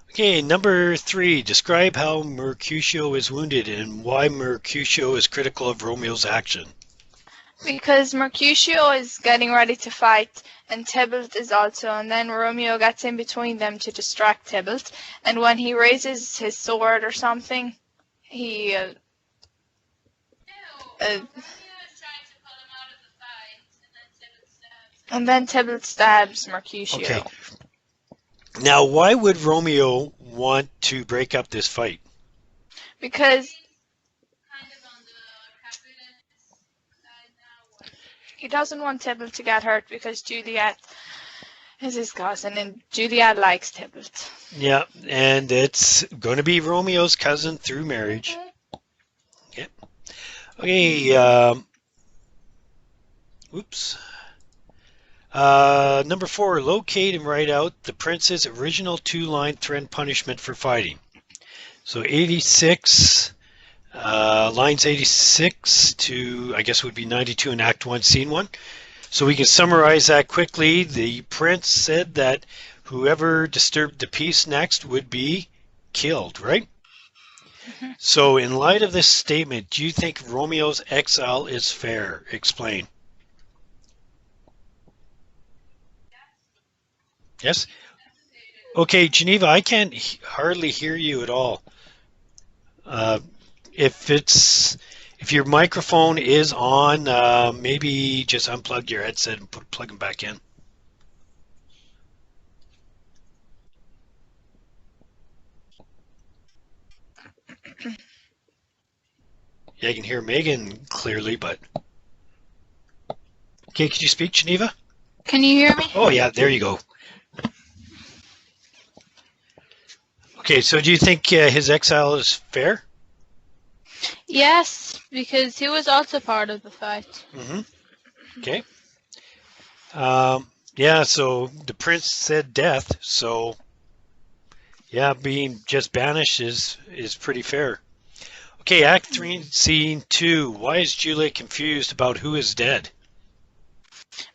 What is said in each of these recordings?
Okay, number 3. Describe how Mercutio is wounded and why Mercutio is critical of Romeo's action. Because Mercutio is getting ready to fight, and Tybalt is also, and then Romeo gets in between them to distract Tybalt, and when he raises his sword or something, he uh, and then Tybalt stabs Okay, Mercutio. now why would Romeo want to break up this fight? Because he doesn't want Tybalt to get hurt because Juliet is his cousin, and Juliet likes Tybalt. Yeah, and it's going to be Romeo's cousin through marriage. Okay, okay oops. Number 4, locate and write out the prince's original 2-line threat punishment for fighting. So 86, lines 86 to, I guess, would be 92 in Act 1, Scene 1. So we can summarize that quickly. The prince said that whoever disturbed the peace next would be killed, right? Mhm. So in light of this statement, do you think Romeo's exile is fair? Explain. Yes? Okay, Geneva, I can't hardly hear you at all. Uh, if it's if your microphone is on, maybe just unplug your headset and plug them back in. Yeah, I can hear Megan clearly, but okay, could you speak, Geneva? Can you hear me? Oh yeah, there you go. Okay, so do you think his exile is fair? Yes, because he was also part of the fight. Mm-hmm. Okay. Um, yeah, so the prince said death, so yeah, being just banished is pretty fair. Okay, Act 3, Scene 2. Why is Juliet confused about who is dead?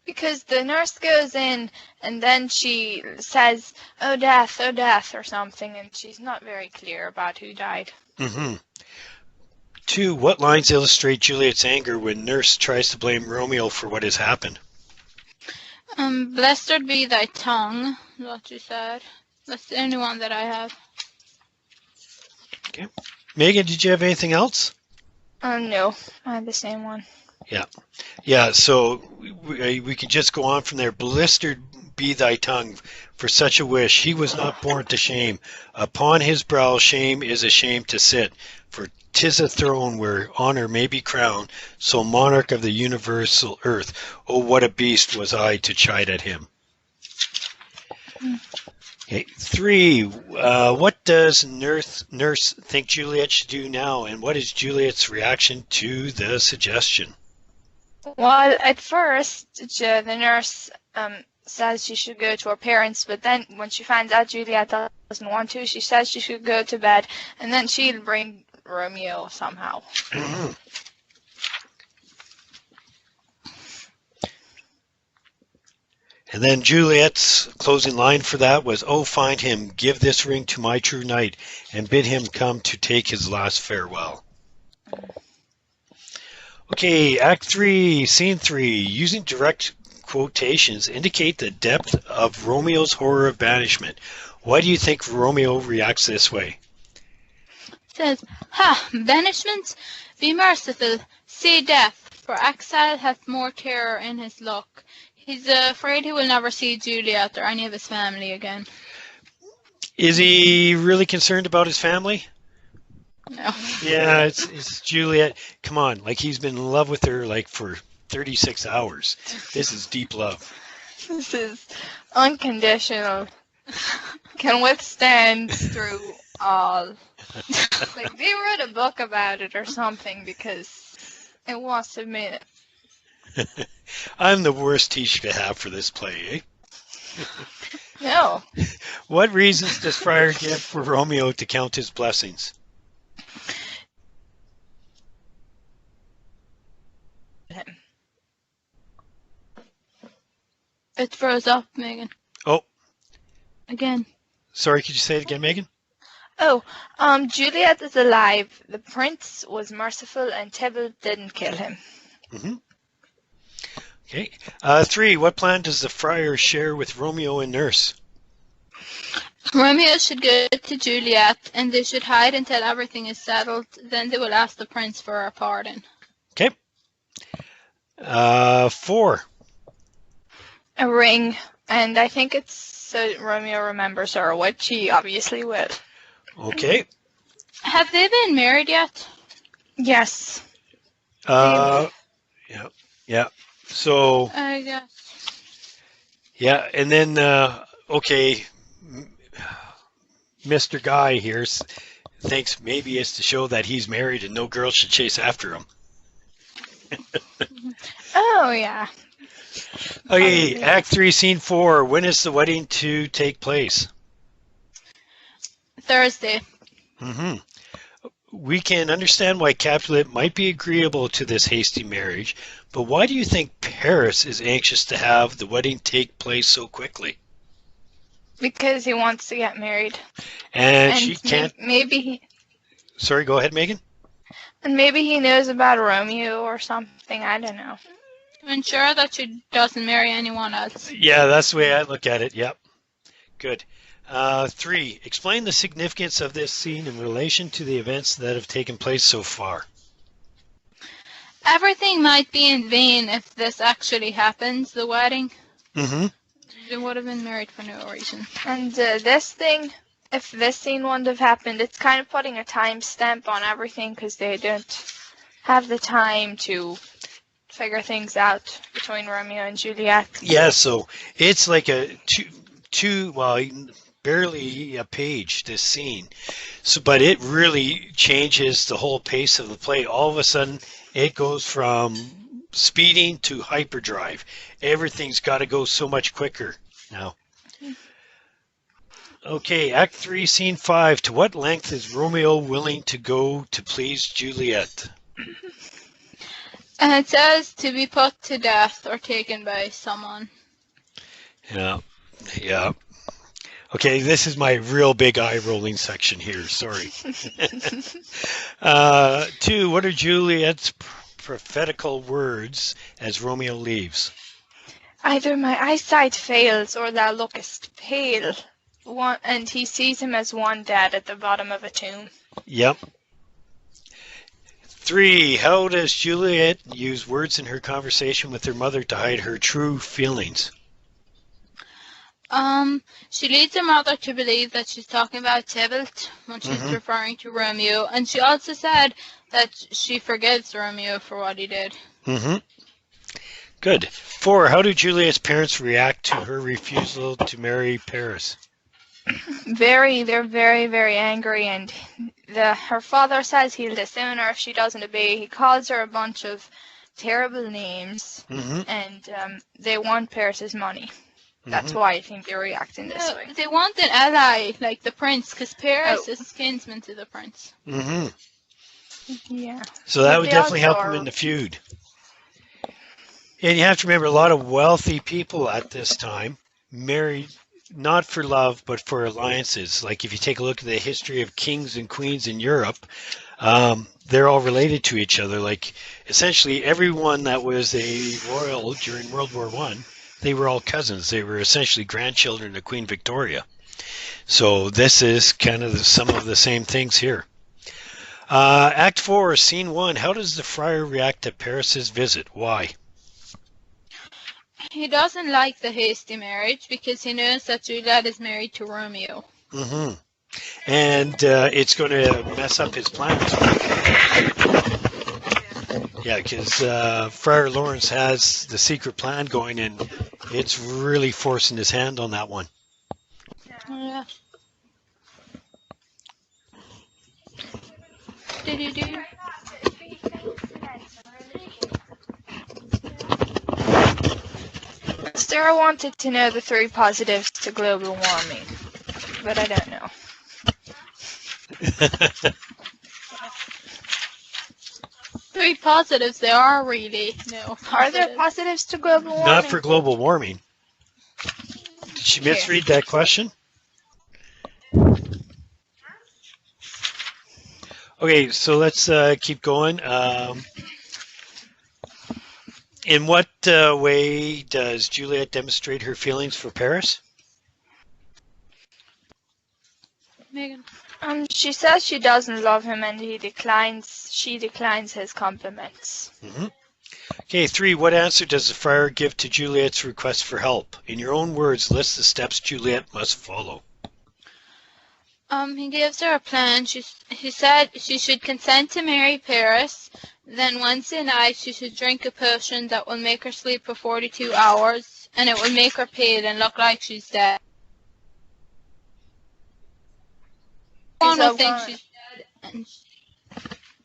Because the nurse goes in and then she says, oh death, or something, and she's not very clear about who died. Mm-hmm. 2. What lines illustrate Juliet's anger when Nurse tries to blame Romeo for what has happened? Blessed be thy tongue, what you said. That's the only one that I have. Okay. Megan, did you have anything else? No, I have the same one. Yeah. Yeah, so we could just go on from there. Blistered be thy tongue for such a wish. He was not born to shame. Upon his brow shame is a shame to sit. For 'tis a throne where honor may be crowned. So monarch of the universal earth. Oh, what a beast was I to chide at him. Okay. 3. What does nurse think Juliet should do now? And what is Juliet's reaction to the suggestion? Well, at first, the nurse says she should go to her parents, but then when she finds out Juliet doesn't want to, she says she should go to bed, and then she'll bring Romeo somehow. And then Juliet's closing line for that was, "Oh, find him, give this ring to my true knight, and bid him come to take his last farewell." Okay, Act 3, Scene 3. Using direct quotations indicate the depth of Romeo's horror of banishment. Why do you think Romeo reacts this way? It says, ha, banishment, be merciful, see death, for exile hath more terror in his look. He's afraid he will never see Juliet or any of his family again. Is he really concerned about his family? No. Yeah, it's Juliet. Come on, like he's been in love with her like for 36 hours. This is deep love. This is unconditional. Can withstand through all. Like, they wrote a book about it or something because it was submitted. I'm the worst teacher to have for this play, eh? No. What reasons does Friar give for Romeo to count his blessings? It froze up, Megan. Oh, Again. Sorry, could you say it again, Megan? Oh, Juliet is alive. The prince was merciful and Tybalt didn't kill him. Hmm. Okay. 3. What plan does the friar share with Romeo and Nurse? Romeo should go to Juliet, and they should hide until everything is settled. Then they will ask the prince for a pardon. Okay. 4. A ring, and I think it's so Romeo remembers her, which he obviously will. Okay. Have they been married yet? Yes. Yeah. Yeah. So, I guess. yeah, and then, okay, Mr. Guy here thinks maybe it's to show that he's married and no girl should chase after him. Oh, yeah. Okay, Act 3, Scene 4. When is the wedding to take place? Thursday. Hmm. We can understand why Capulet might be agreeable to this hasty marriage, but why do you think Paris is anxious to have the wedding take place so quickly? Because he wants to get married. And she can't. Maybe he. Sorry, go ahead, Megan. And maybe he knows about Romeo or something. I don't know. Ensure that she doesn't marry anyone else. Yeah, that's the way I look at it. Yep. Good. 3. Explain the significance of this scene in relation to the events that have taken place so far. Everything might be in vain if this actually happens, the wedding. Mm-hmm. They would have been married for no reason. And this thing, if this scene wouldn't have happened, it's kind of putting a timestamp on everything because they don't have the time to figure things out between Romeo and Juliet. Yeah, so it's like a well, barely a page, this scene. So, but it really changes the whole pace of the play. All of a sudden, it goes from speeding to hyperdrive. Everything's got to go so much quicker now. Okay, Act 3, Scene 5. To what length is Romeo willing to go to please Juliet? And it says to be put to death or taken by someone. Yeah, yeah. Okay, this is my real big eye rolling section here. Sorry. 2. What are Juliet's prophetical words as Romeo leaves? Either my eyesight fails or thou lookest pale. And he sees him as one dead at the bottom of a tomb. Yep. 3. How does Juliet use words in her conversation with her mother to hide her true feelings? She leads her mother to believe that she's talking about Tybalt when she's referring to Romeo, and she also said that she forgives Romeo for what he did. Mm-hmm. Good. 4. How do Juliet's parents react to her refusal to marry Paris? They're very, very angry, and her father says he'll disown her if she doesn't obey. He calls her a bunch of terrible names, and they want Paris's money. That's why I think they're reacting this way. They want an ally, like the prince, because Paris is kinsman to the prince. Mm-hmm. Yeah. So that would definitely help them in the feud. And you have to remember, a lot of wealthy people at this time married not for love, but for alliances. Like if you take a look at the history of kings and queens in Europe, they're all related to each other. Like essentially everyone that was a royal during World War I, they were all cousins. They were essentially grandchildren of Queen Victoria. So this is kind of some of the same things here. Act 4, Scene 1. How does the friar react to Paris's visit? Why? He doesn't like the hasty marriage because he knows that Juliet is married to Romeo. Mm-hmm. And it's going to mess up his plans. Yeah, because Friar Lawrence has the secret plan going, and it's really forcing his hand on that one. Yeah. Do-do-do. Sarah wanted to know the 3 positives to global warming, but I don't know. 3 positives there are really. No. Are there positives to global warming? Not for global warming. Did she misread that question? Okay, so let's keep going. In what way does Juliet demonstrate her feelings for Paris? Megan. She says she doesn't love him, and she declines his compliments. Hmm. Okay, 3. What answer does the friar give to Juliet's request for help? In your own words, list the steps Juliet must follow. He gives her a plan. He said she should consent to marry Paris. Then Wednesday night she should drink a potion that will make her sleep for 42 hours, and it will make her pale and look like she's dead. Everyone will think she's dead, and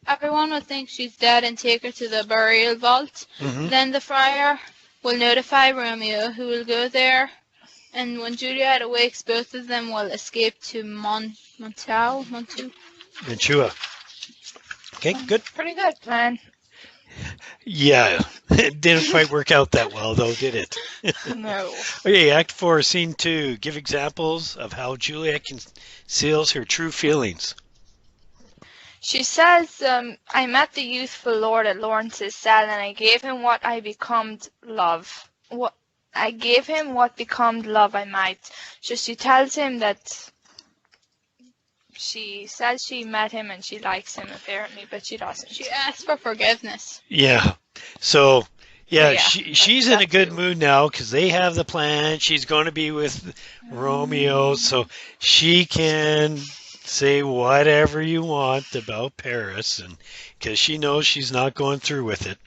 everyone will think she's dead and take her to the burial vault. Hmm. Then the friar will notify Romeo, who will go there. And when Juliet awakes, both of them will escape to Mantua. Mantua. Okay, good. Pretty good plan. Yeah, it didn't quite work out that well, though, did it? No. Okay, Act 4, Scene 2. Give examples of how Juliet conceals her true feelings. She says, I met the youthful lord at Lawrence's cell, and I gave him what I becomed love. I gave him what becomed love I might. So she tells him that she says she met him and she likes him apparently, but she doesn't. She asks for forgiveness. Yeah, so, yeah, Yeah, she's in a good mood now because they have the plan. She's going to be with Romeo, so she can say whatever you want about Paris, and because she knows she's not going through with it.